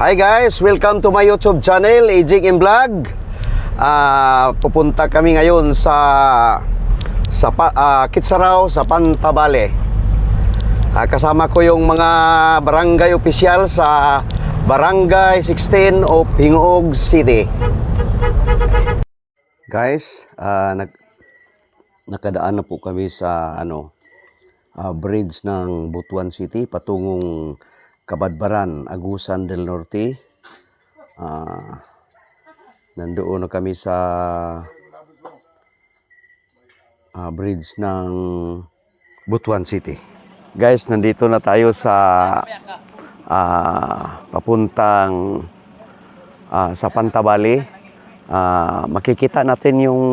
Hi guys, welcome to my YouTube channel, Ejik in Vlog. Pupunta kami ngayon sa Kitsaraw, sa Pantabale. Kasama ko yung mga barangay opisyal sa Barangay 16 of Hingog City. Guys, nakadaan na po kami sa bridge ng Butuan City patungong Kabadbaran, Agusan del Norte. Nandoon na kami sa bridge ng Butuan City. Guys, nandito na tayo sa papuntang sa Pantabale. Makikita natin yung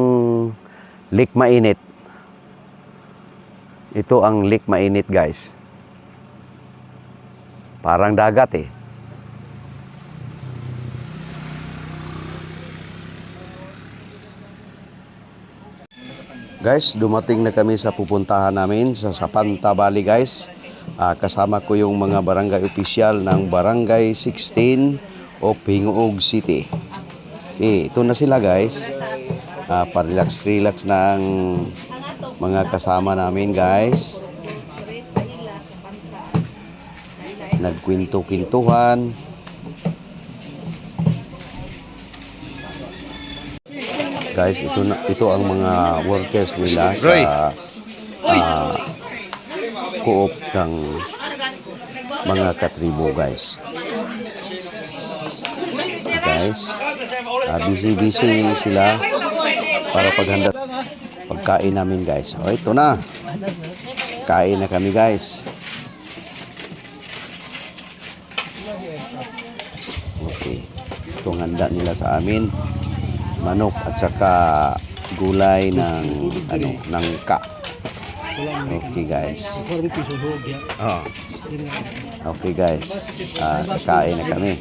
Lake Mainit. Ito ang Lake Mainit, guys. Parang dagat eh. Guys, dumating na kami sa pupuntahan namin sa Pantabale, guys. Kasama ko yung mga barangay opisyal ng Barangay 16 of Hingog City. Okay, ito na sila, guys. Pa-relax ng mga kasama namin, guys. Nagkwento-kwentuhan. Guys, ito ang mga workers nila sa co-op ng mga katribo, guys. Guys, busy sila para paghanda pagkain namin, guys. O, ito na. Kain na kami, guys. Okay. Itong handa nila sa amin. Manok at saka gulay ng nangka. Okay, guys. Okay, guys. Kain na kami.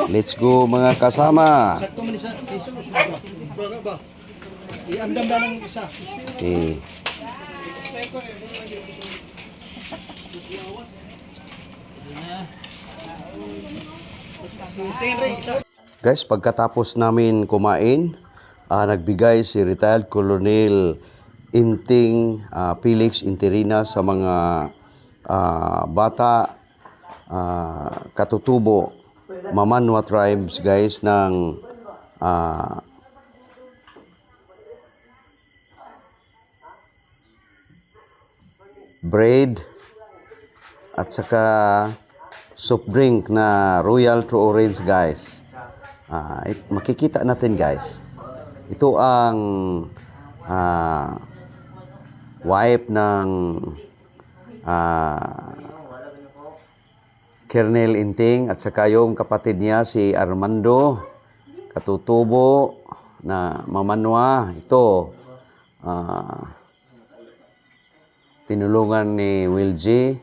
Let's go, mga kasama. Okay. Guys, pagkatapos namin kumain, nagbigay si retired Colonel Inting Felix Interina sa mga bata, katutubo, Mamanwa tribes, guys, ng bread at saka soft drink na Royal True Orange, guys. Makikita natin, guys. Ito ang wife ng Colonel Inting at saka yung kapatid niya si Armando, katutubo na Mamanwa. Ito tinulungan ni Will G.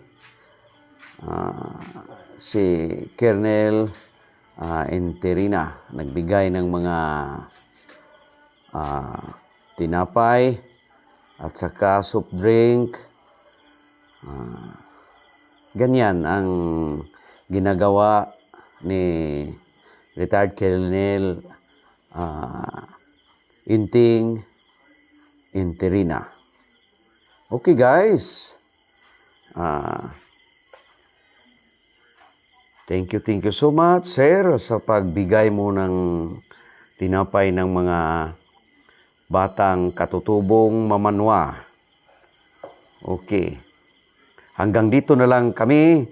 Si Colonel Interina nagbigay ng mga tinapay at saka soft drink. Ganyan ang ginagawa ni retired Colonel Inting Interina. Okay, guys. Thank you so much, sir, sa pagbigay mo ng tinapay ng mga batang katutubong Mamanwa. Okay. Hanggang dito na lang kami.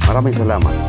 Maraming salamat.